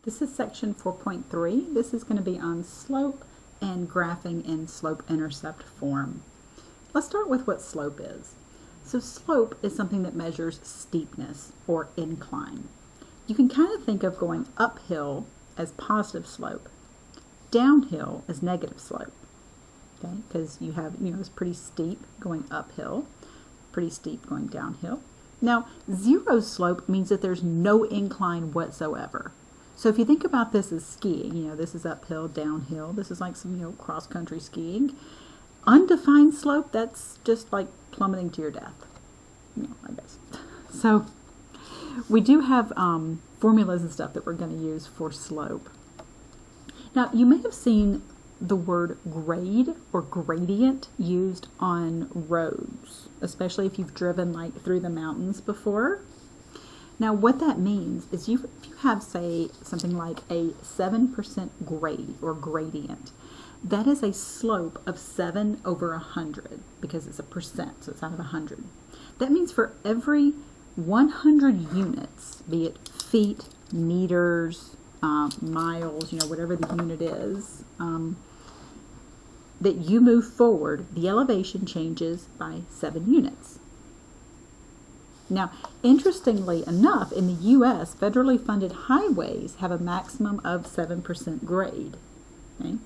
This is section 4.3. This is going to be on slope and graphing in slope-intercept form. Let's start with what slope is. So slope is something that measures steepness or incline. You can kind of think of going uphill as positive slope, downhill as negative slope, okay? Because you have, it's pretty steep going uphill, pretty steep going downhill. Now, zero slope means that there's no incline whatsoever. So if you think about this as skiing, this is uphill, downhill. This is like some, cross-country skiing. Undefined slope, that's just like plummeting to your death, I guess. So we do have formulas and stuff that we're going to use for slope. Now, you may have seen the word grade or gradient used on roads, especially if you've driven like through the mountains before. Now, what that means is if you have, say, something like a 7% grade or gradient, that is a slope of 7 over 100 because it's a percent, so it's out of 100. That means for every 100 units, be it feet, meters, miles, whatever the unit is, that you move forward, the elevation changes by 7 units. Now, interestingly enough, in the U.S., federally funded highways have a maximum of 7% grade. Okay?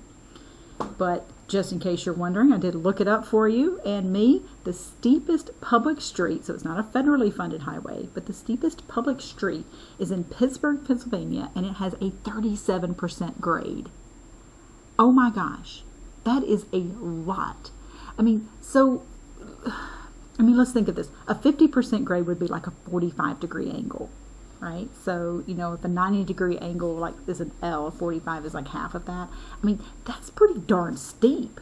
But just in case you're wondering, I did look it up for you and me. The steepest public street, so it's not a federally funded highway, but the steepest public street is in Pittsburgh, Pennsylvania, and it has a 37% grade. Oh my gosh, that is a lot. Let's think of this. A 50% grade would be like a 45-degree angle, right? So, if a 90-degree angle like is an L, 45 is like half of that. That's pretty darn steep.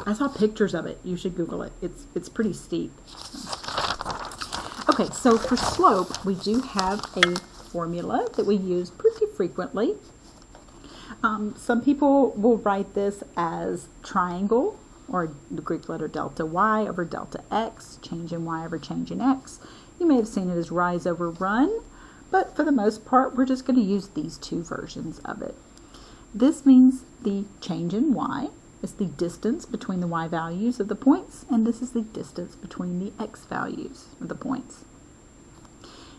I saw pictures of it. You should Google it. It's pretty steep. Okay, so for slope, we do have a formula that we use pretty frequently. Some people will write this as triangle, or the Greek letter delta y over delta x, change in y over change in x. You may have seen it as rise over run, but for the most part, we're just going to use these two versions of it. This means the change in y is the distance between the y values of the points, and this is the distance between the x values of the points.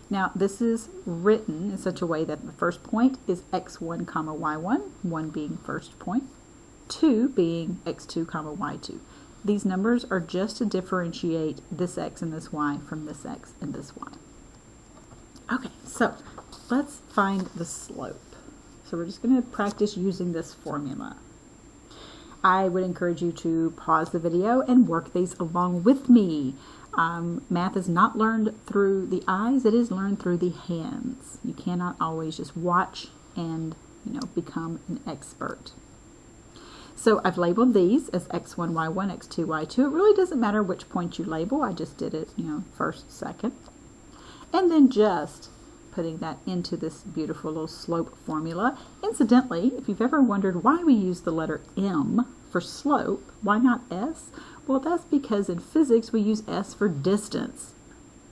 Now, this is written in such a way that the first point is x1, y1, 1 being first point, 2 being x2, y2. These numbers are just to differentiate this x and this y from this x and this y. Okay, so let's find the slope. So we're just going to practice using this formula. I would encourage you to pause the video and work these along with me. Math is not learned through the eyes, it is learned through the hands. You cannot always just watch and, become an expert. So I've labeled these as x1, y1, x2, y2. It really doesn't matter which point you label. I just did it, first, second. And then just putting that into this beautiful little slope formula. Incidentally, if you've ever wondered why we use the letter M for slope, why not S? Well, that's because in physics we use S for distance.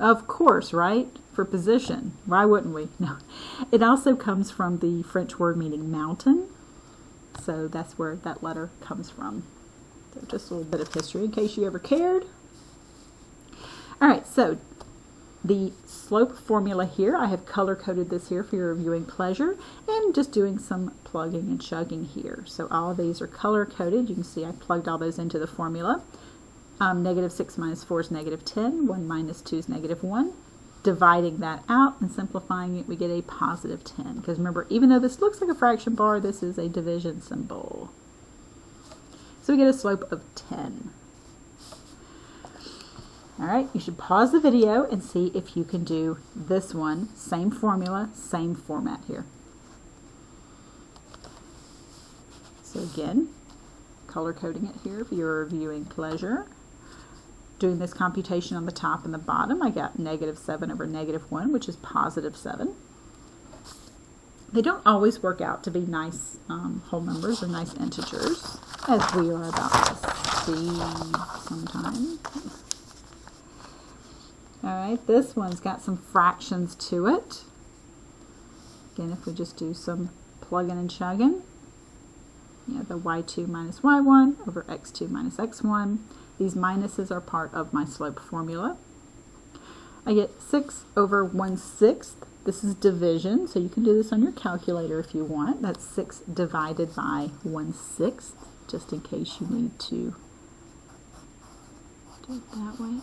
Of course, right? For position. Why wouldn't we? No. It also comes from the French word meaning mountain. So that's where that letter comes from. So just a little bit of history in case you ever cared. All right, so the slope formula here, I have color-coded this here for your viewing pleasure, and just doing some plugging and chugging here. So all of these are color-coded. You can see I plugged all those into the formula. -6 minus 4 is -10. 1 minus 2 is -1. Dividing that out and simplifying it, we get a positive 10. Because remember, even though this looks like a fraction bar, this is a division symbol. So we get a slope of 10. All right, you should pause the video and see if you can do this one. Same formula, same format here. So again, color coding it here for your viewing pleasure. Doing this computation on the top and the bottom, I got -7 over -1, which is +7. They don't always work out to be nice whole numbers or nice integers, as we are about to see sometime. All right, this one's got some fractions to it. Again, if we just do some plugging and chugging, you know, the y2 minus y1 over x2 minus x1. These minuses are part of my slope formula. I get 6 over 1/6. This is division, so you can do this on your calculator if you want. That's 6 divided by 1/6, just in case you need to do it that way.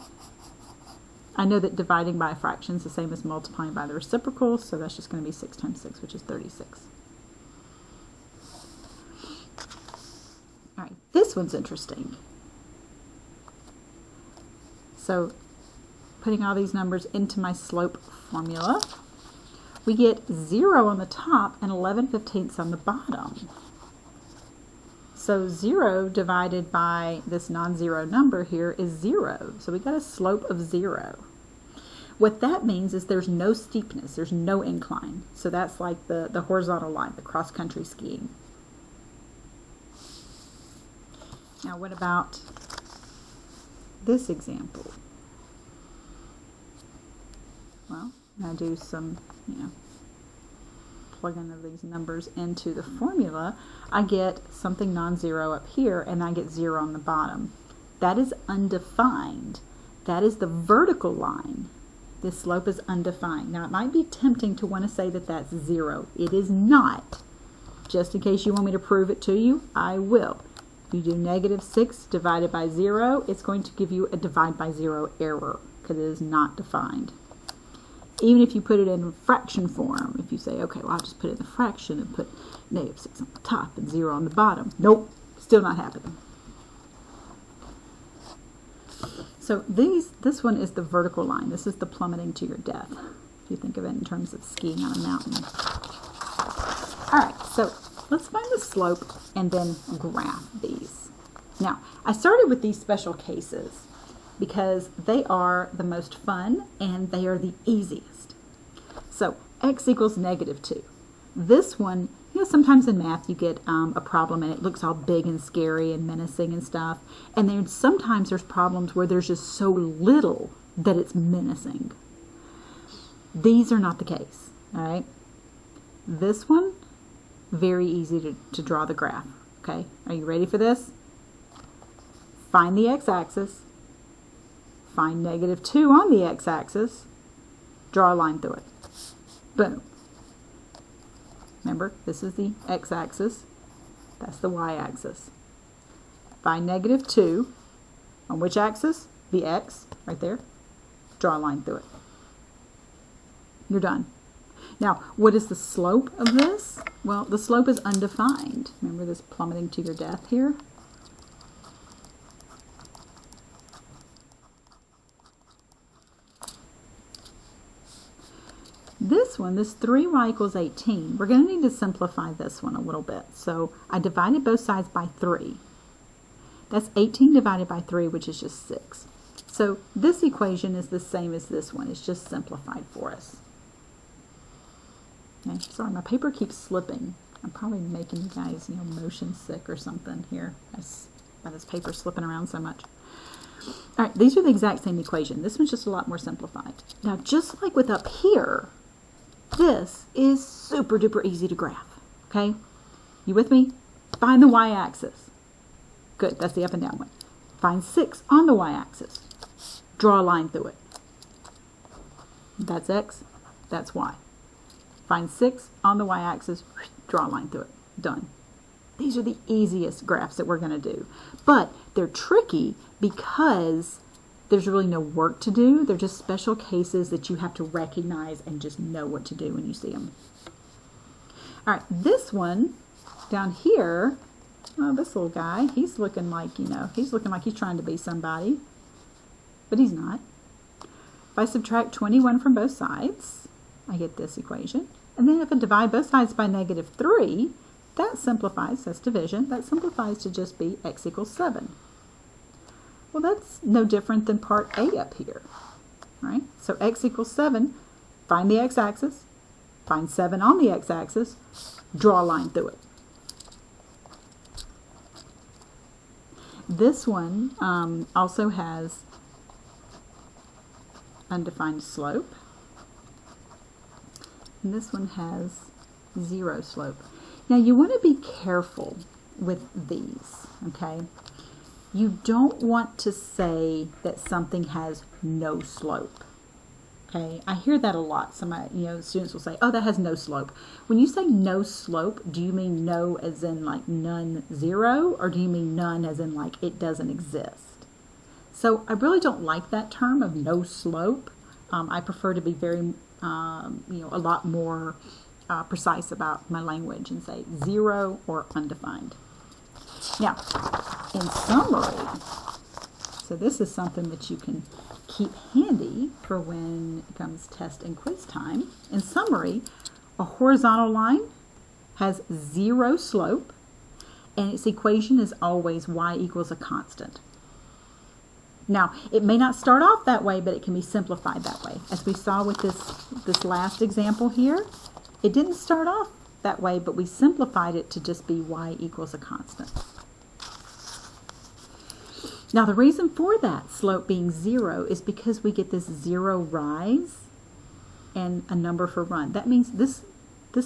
I know that dividing by a fraction is the same as multiplying by the reciprocal, so that's just going to be 6 times 6, which is 36. All right, this one's interesting. So, putting all these numbers into my slope formula, we get 0 on the top and 11/15 on the bottom. So 0 divided by this non-zero number here is 0. So we got a slope of 0. What that means is there's no steepness, there's no incline. So that's like the horizontal line, the cross-country skiing. Now what about this example? Well, I'm going to do some, plug-in of these numbers into the formula. I get something non-zero up here, and I get 0 on the bottom. That is undefined. That is the vertical line. This slope is undefined. Now, it might be tempting to want to say that that's 0. It is not. Just in case you want me to prove it to you, I will. If you do -6 divided by 0, it's going to give you a divide by 0 error because it is not defined. Even if you put it in fraction form, if you say, okay, well, I'll just put it in the fraction and put -6 on the top and 0 on the bottom. Nope, still not happening. So this one is the vertical line. This is the plummeting to your death, if you think of it in terms of skiing on a mountain. All right, so let's find the slope and then graph these. Now, I started with these special cases because they are the most fun and they are the easiest. So x equals -2. This one, sometimes in math you get a problem and it looks all big and scary and menacing and stuff. And then sometimes there's problems where there's just so little that it's menacing. These are not the case, all right? This one, very easy to draw the graph, okay? Are you ready for this? Find the x-axis. Find -2 on the x-axis, draw a line through it. Boom. Remember, this is the x-axis, that's the y-axis. Find -2 on which axis? The x, right there. Draw a line through it. You're done. Now, what is the slope of this? Well, the slope is undefined. Remember this plummeting to your death here? This one, this 3y equals 18, we're going to need to simplify this one a little bit. So I divided both sides by 3. That's 18 divided by 3, which is just 6. So this equation is the same as this one. It's just simplified for us. Okay, sorry, my paper keeps slipping. I'm probably making you guys, motion sick or something here by this paper slipping around so much. All right, these are the exact same equation. This one's just a lot more simplified. Now, just like with up here, this is super duper easy to graph, okay? You with me? Find the y-axis. Good, that's the up and down one. Find 6 on the y-axis. Draw a line through it. That's x, that's y. Find 6 on the y-axis, draw a line through it. Done. These are the easiest graphs that we're going to do. But they're tricky because there's really no work to do. They're just special cases that you have to recognize and just know what to do when you see them. All right, this one down here, oh, this little guy, he's looking like, he's trying to be somebody, but he's not. If I subtract 21 from both sides, I get this equation. And then if I divide both sides by -3, that simplifies, that's division, that simplifies to just be x equals 7. Well, that's no different than part A up here, right? So x equals 7, find the x-axis, find 7 on the x-axis, draw a line through it. This one also has undefined slope. And this one has 0 slope. Now you want to be careful with these, okay? You don't want to say that something has no slope. Okay, I hear that a lot. Some, students will say, "Oh, that has no slope." When you say no slope, do you mean no as in like none, 0, or do you mean none as in like it doesn't exist? So I really don't like that term of no slope. I prefer to be very, a lot more precise about my language and say 0 or undefined. Now, in summary, so this is something that you can keep handy for when it comes test and quiz time. In summary, a horizontal line has 0 slope, and its equation is always y equals a constant. Now, it may not start off that way, but it can be simplified that way. As we saw with this last example here, it didn't start off that way, but we simplified it to just be y equals a constant. Now the reason for that slope being 0 is because we get this 0 rise and a number for run. That means this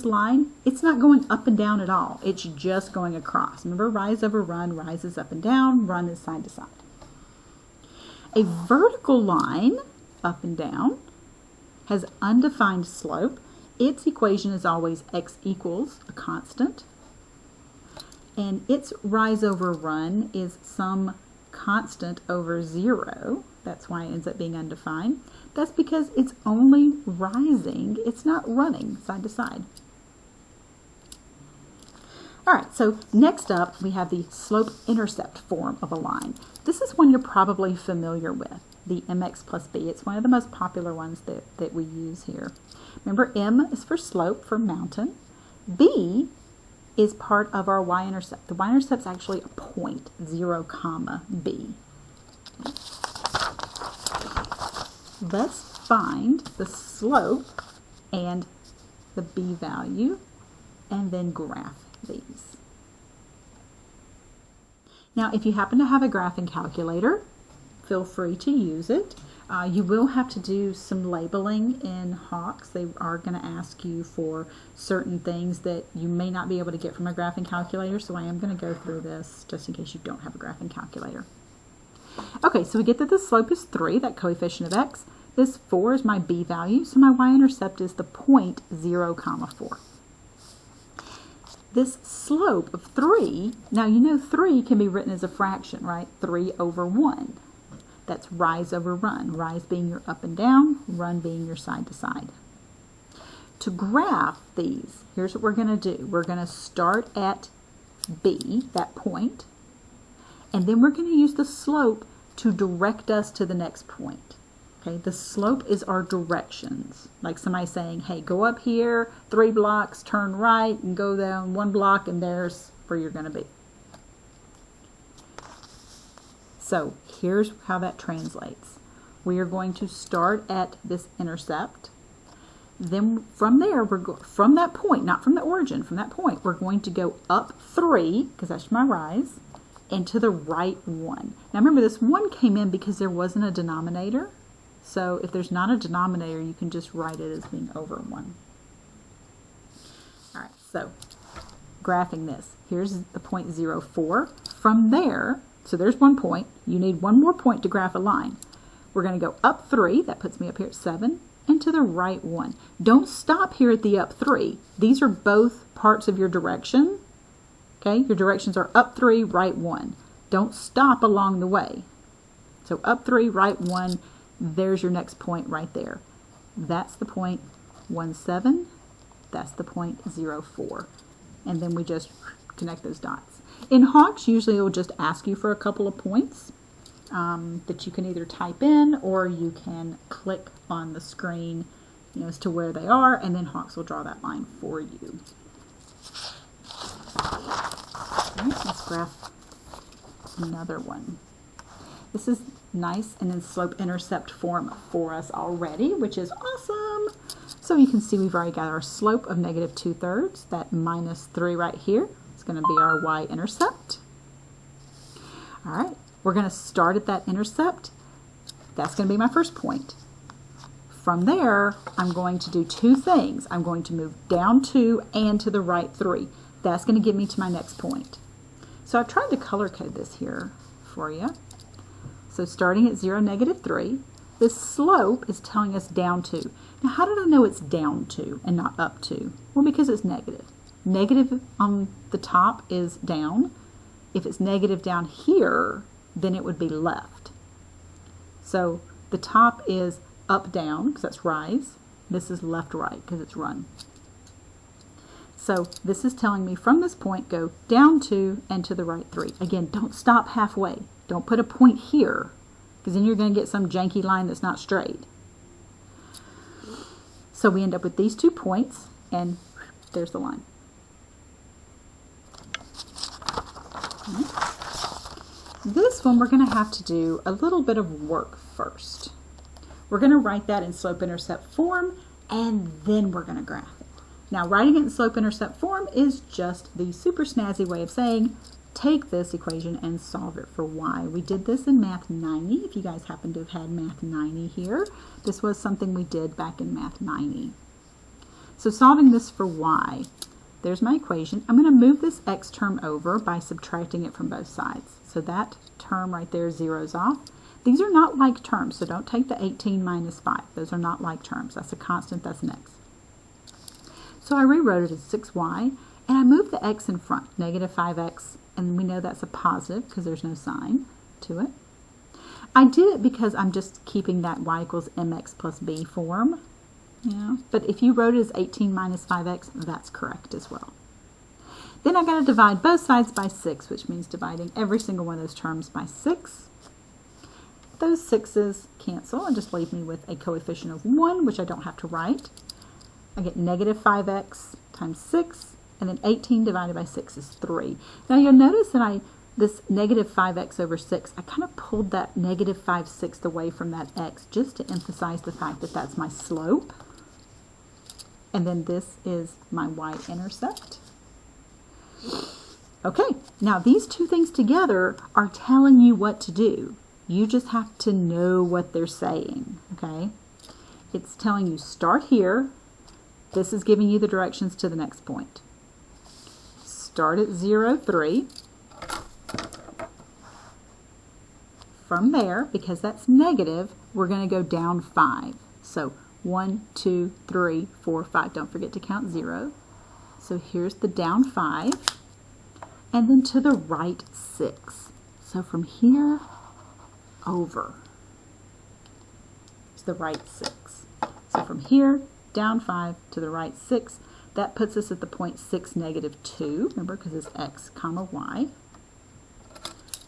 line, it's not going up and down at all. It's just going across. Remember, rise over run, rises up and down, run is side to side. A vertical line, up and down, has undefined slope. Its equation is always x equals a constant. And its rise over run is some constant over 0. That's why it ends up being undefined. That's because it's only rising. It's not running side to side. All right, so next up we have the slope-intercept form of a line. This is one you're probably familiar with, the mx plus b. It's one of the most popular ones that we use here. Remember, m is for slope, for mountain. B is part of our y-intercept. The y-intercept is actually a point, 0, b. Let's find the slope and the b value and then graph these. Now, if you happen to have a graphing calculator, feel free to use it. You will have to do some labeling in Hawks. They are going to ask you for certain things that you may not be able to get from a graphing calculator, so I am going to go through this just in case you don't have a graphing calculator. Okay, so we get that the slope is 3, that coefficient of x. This 4 is my b value, so my y-intercept is the point 0, 4. This slope of 3, now you know 3 can be written as a fraction, right? 3 over 1. That's rise over run, rise being your up and down, run being your side to side. To graph these, here's what we're going to do. We're going to start at B, that point, and then we're going to use the slope to direct us to the next point. Okay, the slope is our directions. Like somebody saying, hey, go up here 3 blocks, turn right, and go down 1 block, and there's where you're going to be. So here's how that translates. We are going to start at this intercept. Then from there, from that point, not from the origin, from that point, we're going to go up 3, because that's my rise, and to the right 1. Now remember, this 1 came in because there wasn't a denominator. So if there's not a denominator, you can just write it as being over 1. All right, so graphing this. Here's the point 0, 4. From there, so there's 1 point. You need 1 more point to graph a line. We're going to go up 3. That puts me up here at 7. And to the right 1. Don't stop here at the up 3. These are both parts of your direction. Okay, your directions are up 3, right 1. Don't stop along the way. So up 3, right 1. There's your next point right there. That's the point 1, 7. That's the point 0, 4. And then we just connect those dots. In Hawks, usually it will just ask you for a couple of points that you can either type in or you can click on the screen, as to where they are, and then Hawks will draw that line for you. All right, let's graph another one. This is nice and in slope-intercept form for us already, which is awesome. So you can see we've already got our slope of -2/3, that -3 right here. It's going to be our y-intercept. All right, we're going to start at that intercept. That's going to be my first point. from there, I'm going to do two things. I'm going to move down 2 and to the right 3. That's going to get me to my next point. So I've tried to color code this here for you. So starting at 0, -3, this slope is telling us down 2. Now how did I know it's down 2 and not up 2? Well, because it's negative. Negative on the top is down. If it's negative down here, then it would be left. So the top is up down, because that's rise. This is left right, because it's run. So this is telling me from this point, go down 2 and to the right 3. Again, don't stop halfway. Don't put a point here, because then you're going to get some janky line that's not straight. So we end up with these 2 points, and there's the line. This one we're going to have to do a little bit of work first. We're going to write that in slope-intercept form, and then we're going to graph it. Now, writing it in slope-intercept form is just the super snazzy way of saying, take this equation and solve it for y. We did this in Math 90. If you guys happen to have had Math 90 here, this was something we did back in Math 90. So solving this for y, there's my equation. I'm going to move this x term over by subtracting it from both sides. So that term right there zeroes off. These are not like terms, so don't take the 18 minus 5. Those are not like terms. That's a constant, that's an x. So I rewrote it as 6y, and I moved the x in front, -5x, and we know that's a positive because there's no sign to it. I did it because I'm just keeping that y equals mx plus b form. Yeah. But if you wrote it as 18 minus 5x, that's correct as well. Then I got to divide both sides by 6, which means dividing every single one of those terms by 6. Those 6's cancel and just leave me with a coefficient of 1, which I don't have to write. I get -5x times 6, and then 18 divided by 6 is 3. Now you'll notice that this -5x over 6, I kind of pulled that -5/6 away from that x just to emphasize the fact that that's my slope. And then this is my y-intercept. Okay, now these two things together are telling you what to do. You just have to know what they're saying, okay? It's telling you start here. This is giving you the directions to the next point. Start at 0, 3. From there, because that's negative, we're going to go down 5. So 1, 2, 3, 4, 5. Don't forget to count 0. So here's the down 5. And then to the right 6. So from here over is the right 6. So from here down 5 to the right 6. That puts us at the point 6, -2. Remember, because it's x comma y.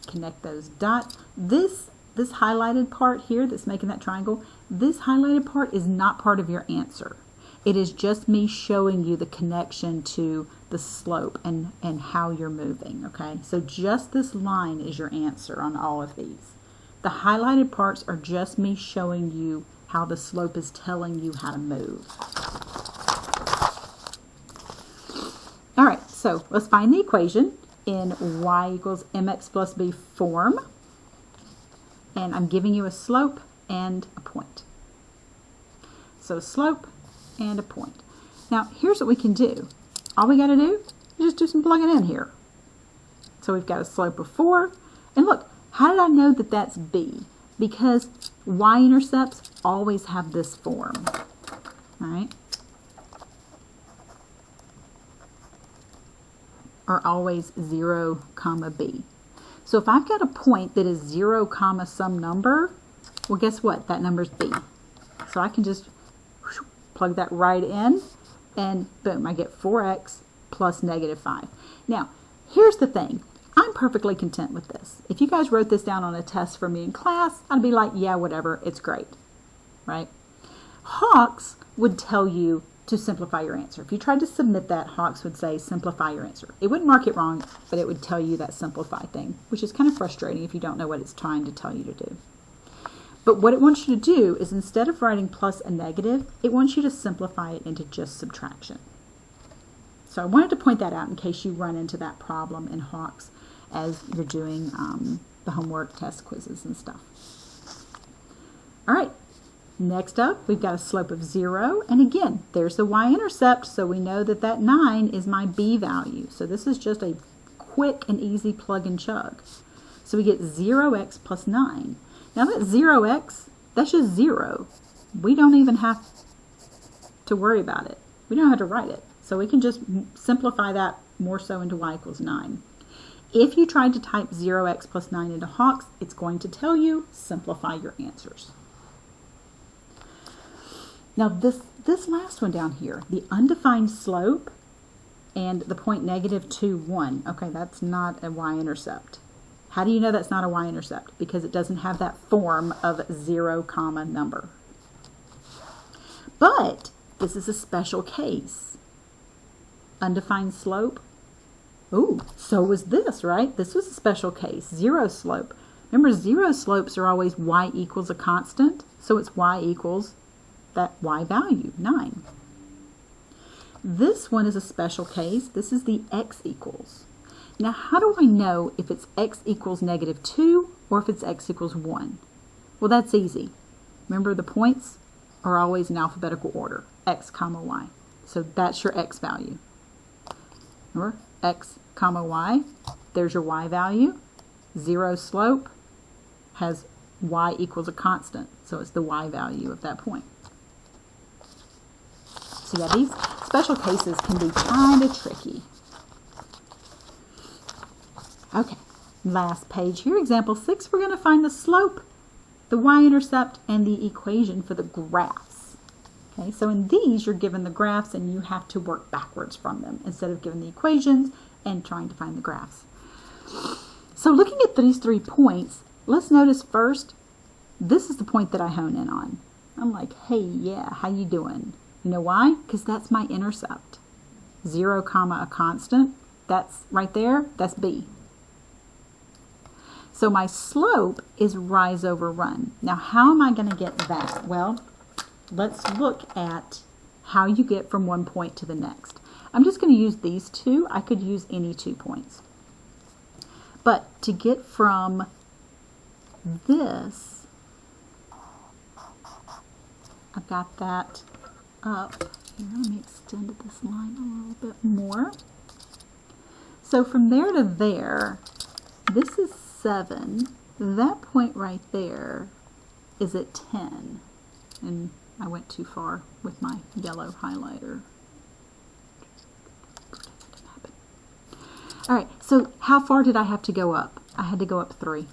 Connect those dots. This highlighted part here that's making that triangle, this highlighted part is not part of your answer. It is just me showing you the connection to the slope and how you're moving, okay? So just this line is your answer on all of these. The highlighted parts are just me showing you how the slope is telling you how to move. All right, so let's find the equation in y equals mx plus b form. And I'm giving you a slope and a point. So slope and a point. Now, here's what we can do. All we got to do is just do some plugging in here. So we've got a slope of 4. And look, how did I know that that's b? Because y-intercepts always have this form. All right? Are always 0, comma b. So if I've got a point that is 0, comma some number, well, guess what? That number's b. So I can just plug that right in, and boom, I get 4x plus -5. Now, here's the thing. I'm perfectly content with this. If you guys wrote this down on a test for me in class, I'd be like, yeah, whatever, it's great, right? Hawks would tell you to simplify your answer. If you tried to submit that, Hawks would say simplify your answer. It wouldn't mark it wrong, but it would tell you that simplify thing, which is kind of frustrating if you don't know what it's trying to tell you to do. But what it wants you to do is instead of writing plus and negative, it wants you to simplify it into just subtraction. So I wanted to point that out in case you run into that problem in Hawks as you're doing the homework test quizzes and stuff. All right, Next up, we've got a slope of 0. And again, there's the y-intercept, so we know that that 9 is my b value. So this is just a quick and easy plug and chug. So we get 0x plus 9. Now that 0x, that's just 0. We don't even have to worry about it. We don't have to write it. So we can just simplify that more so into y equals 9. If you tried to type 0x plus 9 into Hawks, it's going to tell you simplify your answers. Now this last one down here, the undefined slope and the point -2, 1. Okay, that's not a y-intercept. How do you know that's not a y-intercept? Because it doesn't have that form of 0, comma number. But this is a special case. Undefined slope. Ooh, so was this, right? This was a special case. 0 slope. Remember, 0 slopes are always y equals a constant. So it's y equals that y value, 9. This one is a special case. This is the x equals. Now, how do I know if it's x equals -2 or if it's x equals 1? Well, that's easy. Remember, the points are always in alphabetical order, x, comma, y. So that's your x value. Remember, x, comma, y. There's your y value. 0 slope has y equals a constant. So it's the y value of that point. So yeah, these special cases can be kind of tricky. Okay, last page here, example 6, we're going to find the slope, the y-intercept, and the equation for the graphs. Okay, so in these, you're given the graphs and you have to work backwards from them instead of given the equations and trying to find the graphs. So looking at these 3 points, let's notice first, this is the point that I hone in on. I'm like, hey, yeah, how you doing? You know why? Because that's my intercept. 0, comma, a constant. That's right there. That's B. So my slope is rise over run. Now, how am I going to get that? Well, let's look at how you get from one point to the next. I'm just going to use these 2. I could use any 2 points. But to get from this, I've got that up here. Let me extend this line a little bit more. So from there to there, this is 7. That point right there is at 10. And I went too far with my yellow highlighter. All right, so how far did I have to go up? I had to go up 3.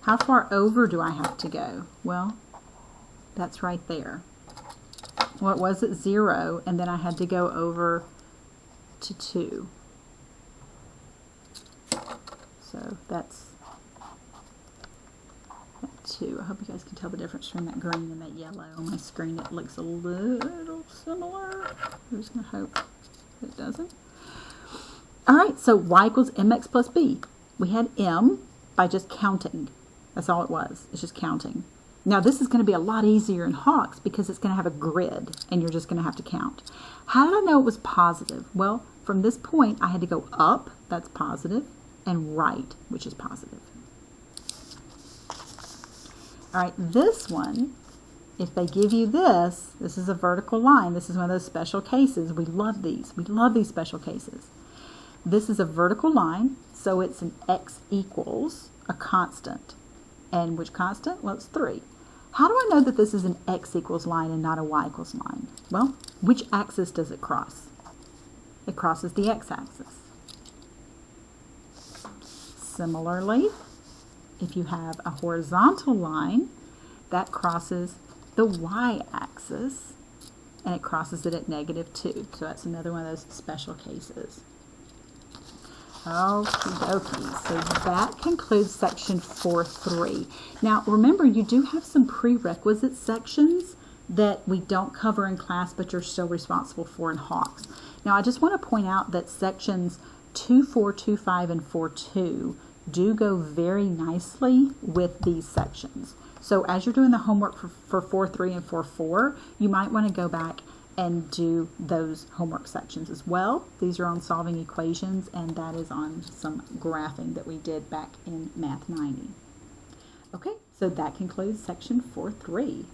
How far over do I have to go? Well, that's right there. Well, it was at 0, and then I had to go over to 2. So that's 2. I hope you guys can tell the difference between that green and that yellow. On my screen it looks a little similar. I'm just going to hope it doesn't. Alright, so y equals mx plus b. We had m by just counting. That's all it was. It's just counting. Now this is going to be a lot easier in Hawks because it's going to have a grid and you're just going to have to count. How did I know it was positive? Well, from this point I had to go up, that's positive, and right, which is positive. Alright, this one, if they give you this, this is a vertical line. This is one of those special cases. We love these. We love these special cases. This is a vertical line, so it's an x equals a constant. And which constant? Well, it's 3. How do I know that this is an x equals line and not a y equals line? Well, which axis does it cross? It crosses the x-axis. Similarly, if you have a horizontal line, that crosses the y-axis, and it crosses it at -2. So that's another one of those special cases. Okie dokie. So that concludes section 4.3. Now remember, you do have some prerequisite sections that we don't cover in class, but you're still responsible for in Hawks. Now I just want to point out that sections 2.4, 2.5, and 4.2 do go very nicely with these sections. So as you're doing the homework for 4.3 and 4.4, you might want to go back and do those homework sections as well. These are on solving equations, and that is on some graphing that we did back in Math 90. Okay, So that concludes section 4.3.